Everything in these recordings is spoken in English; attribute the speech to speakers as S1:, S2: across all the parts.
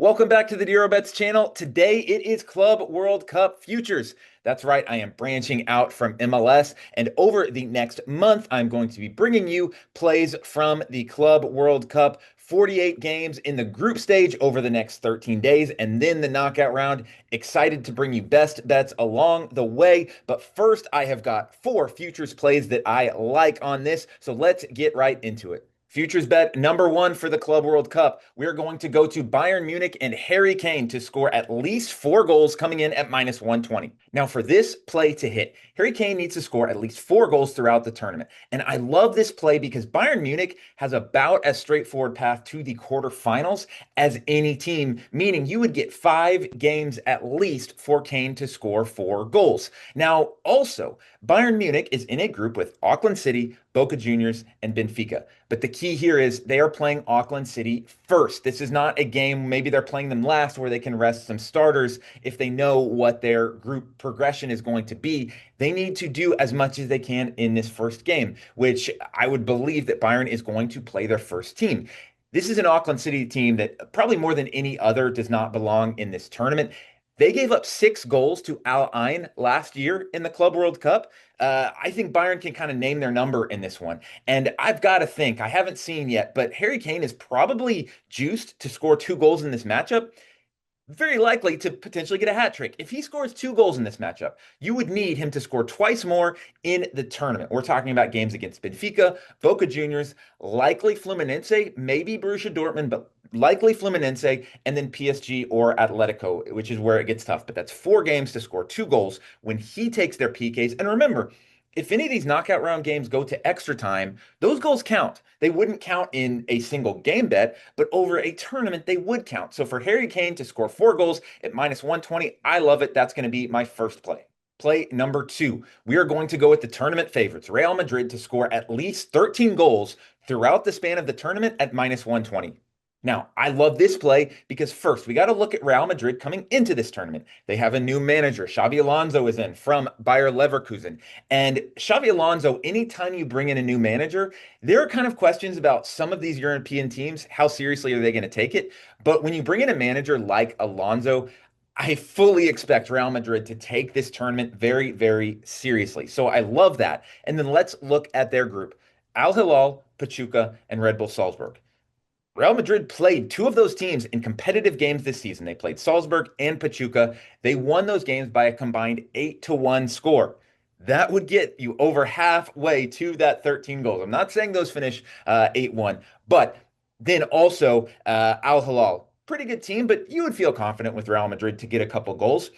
S1: Welcome back to the Dero Bets channel. Today it is Club World Cup futures. That's right, I am branching out from MLS, and over the next month, I'm going to be bringing you plays from the Club World Cup. 48 games in the group stage over the next 13 days, and then the knockout round. Excited to bring you best bets along the way. But first, I have got four futures plays that I like on this, so let's get right into it. Futures bet number one for the Club World Cup. We're going to go to Bayern Munich and Harry Kane to score at least 4 goals, coming in at minus 120. Now, for this play to hit, Harry Kane needs to score at least 4 goals throughout the tournament. And I love this play because Bayern Munich has about as straightforward path to the quarterfinals as any team, meaning you would get 5 games at least for Kane to score 4 goals. Now, also, Bayern Munich is in a group with Auckland City, Boca Juniors, and Benfica. But the key here is they are playing Auckland City first. This is not a game, maybe they're playing them last where they can rest some starters if they know what their group progression is going to be. They need to do as much as they can in this first game, which I would believe that Bayern is going to play their first team. This is an Auckland City team that probably more than any other does not belong in this tournament. They gave up 6 goals to Al Ain last year in the Club World Cup. I think Bayern can kind of name their number in this one. And I've got to think, I haven't seen yet, but Harry Kane is probably juiced to score 2 goals in this matchup, very likely to potentially get a hat trick. If he scores 2 goals in this matchup, you would need him to score twice more in the tournament. We're talking about games against Benfica, Boca Juniors, likely Fluminense, maybe Borussia Dortmund, but likely Fluminense, and then PSG or Atletico, which is where it gets tough. But that's 4 games to score 2 goals when he takes their PKs. And remember, if any of these knockout round games go to extra time, those goals count. They wouldn't count in a single game bet, but over a tournament, they would count. So for Harry Kane to score 4 goals at minus 120, I love it. That's going to be my first play. Play number two, we are going to go with the tournament favorites, Real Madrid, to score at least 13 goals throughout the span of the tournament at minus 120. Now, I love this play because first, we got to look at Real Madrid coming into this tournament. They have a new manager. Xabi Alonso is in from Bayer Leverkusen. And Xabi Alonso, anytime you bring in a new manager, there are kind of questions about some of these European teams. How seriously are they going to take it? But when you bring in a manager like Alonso, I fully expect Real Madrid to take this tournament very, very seriously. So I love that. And then let's look at their group. Al Hilal, Pachuca, and Red Bull Salzburg. Real Madrid played two of those teams in competitive games this season. They played Salzburg and Pachuca. They won those games by a combined 8-1 score. That would get you over halfway to that 13 goals. I'm not saying those finish 8-1, but then also Al Hilal, pretty good team, but you would feel confident with Real Madrid to get a couple goals.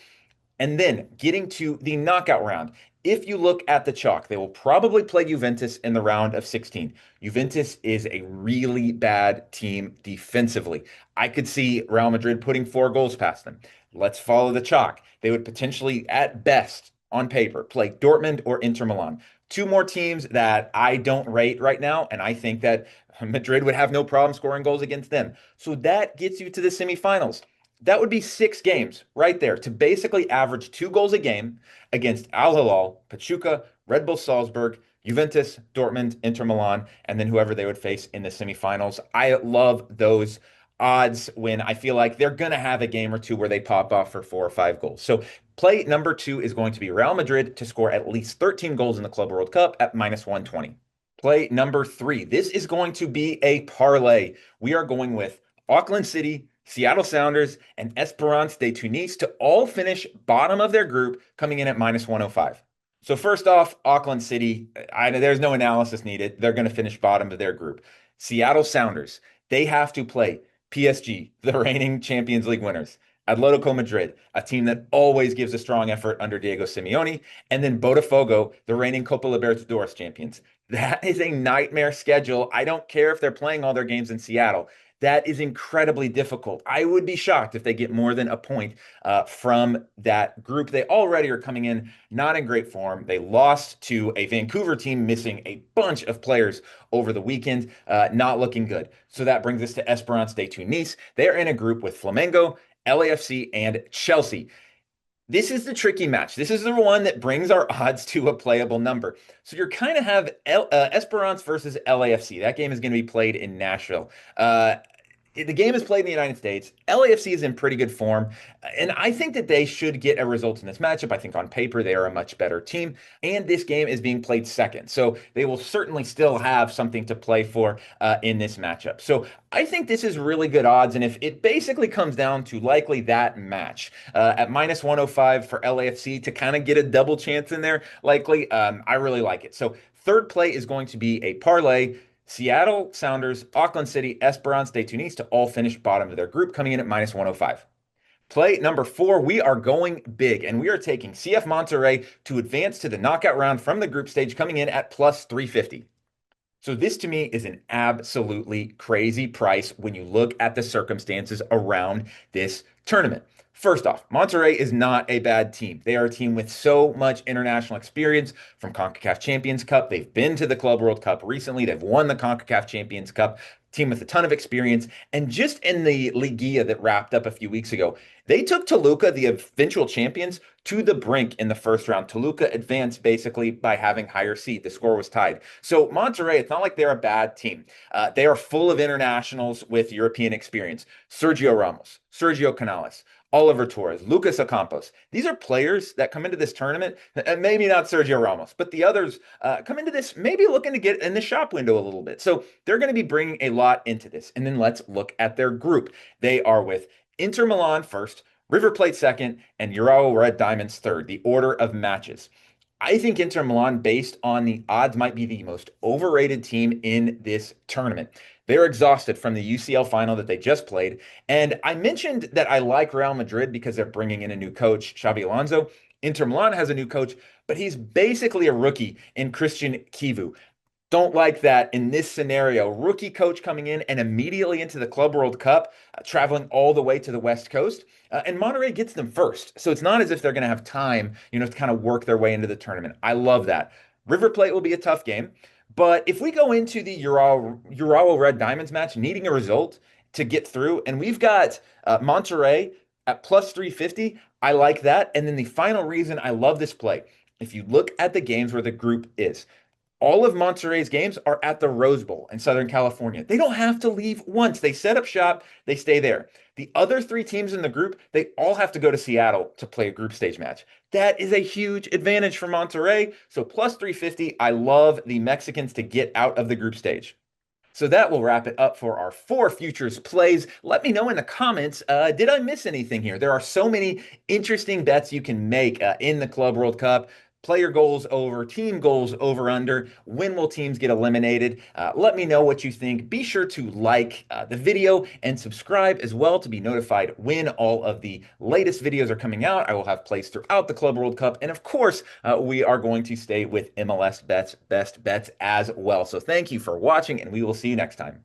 S1: And then getting to the knockout round. If you look at the chalk, they will probably play Juventus in the round of 16. Juventus is a really bad team defensively. I could see Real Madrid putting 4 goals past them. Let's follow the chalk. They would potentially, at best, on paper, play Dortmund or Inter Milan. Two more teams that I don't rate right now, and I think that Madrid would have no problem scoring goals against them. So that gets you to the semifinals. That would be 6 games right there to basically average 2 goals a game against Al Hilal, Pachuca, Red Bull Salzburg, Juventus, Dortmund, Inter Milan, and then whoever they would face in the semifinals. I love those odds when I feel like they're going to have a game or two where they pop off for 4 or 5 goals. So play number two is going to be Real Madrid to score at least 13 goals in the Club World Cup at minus 120. Play number three. This is going to be a parlay. We are going with Auckland City, Seattle Sounders, and Esperance de Tunis to all finish bottom of their group, coming in at minus 105. So first off, Auckland City, there's no analysis needed. They're going to finish bottom of their group. Seattle Sounders, they have to play PSG, the reigning Champions League winners. Atletico Madrid, a team that always gives a strong effort under Diego Simeone, and then Botafogo, the reigning Copa Libertadores champions. That is a nightmare schedule. I don't care if they're playing all their games in Seattle. That is incredibly difficult. I would be shocked if they get more than a point from that group. They already are coming in not in great form. They lost to a Vancouver team missing a bunch of players over the weekend, not looking good. So that brings us to Esperance de Tunis. They're in a group with Flamengo, LAFC, and Chelsea. This is the tricky match. This is the one that brings our odds to a playable number. So you're kind of have Esperance versus LAFC. That game is going to be played in Nashville. The game is played in the United States. LAFC is in pretty good form, and I think that they should get a result in this matchup. I think on paper they are a much better team, and this game is being played second, so they will certainly still have something to play for in this matchup. So I think this is really good odds, and if it basically comes down to likely that match at minus 105 for LAFC to kind of get a double chance in there, likely, I really like it. So third play is going to be a parlay. Seattle Sounders, Auckland City, Esperance de Tunis to all finish bottom of their group, coming in at minus 105. Play number four, we are going big, and we are taking CF Monterrey to advance to the knockout round from the group stage, coming in at plus 350. So this to me is an absolutely crazy price when you look at the circumstances around this tournament. First off, Monterrey is not a bad team. They are a team with so much international experience from CONCACAF Champions Cup. They've been to the Club World Cup recently. They've won the CONCACAF Champions Cup. Team with a ton of experience. And just in the Liguilla that wrapped up a few weeks ago, they took Toluca, the eventual champions, to the brink in the first round. Toluca advanced basically by having higher seed. The score was tied. So Monterrey, it's not like they're a bad team. They are full of internationals with European experience. Sergio Ramos, Sergio Canales, Oliver Torres, Lucas Ocampos. These are players that come into this tournament, and maybe not Sergio Ramos, but the others come into this maybe looking to get in the shop window a little bit. So they're going to be bringing a lot into this. And then let's look at their group. They are with Inter Milan first, River Plate second, and Urawa Red Diamonds third, the order of matches. I think Inter Milan, based on the odds, might be the most overrated team in this tournament. They're exhausted from the UCL final that they just played. And I mentioned that I like Real Madrid because they're bringing in a new coach, Xabi Alonso. Inter Milan has a new coach, but he's basically a rookie in Christian Kivu. Don't like that in this scenario. Rookie coach coming in and immediately into the Club World Cup, traveling all the way to the West Coast. And Monterrey gets them first. So it's not as if they're going to have time, to kind of work their way into the tournament. I love that. River Plate will be a tough game. But if we go into the Urawa Red Diamonds match, needing a result to get through, and we've got Monterrey at plus 350, I like that. And then the final reason I love this play, if you look at the games where the group is, all of Monterrey's games are at the Rose Bowl in Southern California. They don't have to leave once. They set up shop, they stay there. The other three teams in the group, they all have to go to Seattle to play a group stage match. That is a huge advantage for Monterrey. So plus 350, I love the Mexicans to get out of the group stage. So that will wrap it up for our four futures plays. Let me know in the comments, did I miss anything here? There are so many interesting bets you can make in the Club World Cup. Player goals over, team goals over under, when will teams get eliminated? Let me know what you think. Be sure to like the video and subscribe as well to be notified when all of the latest videos are coming out. I will have plays throughout the Club World Cup. And of course, we are going to stay with MLS bets, best bets as well. So thank you for watching, and we will see you next time.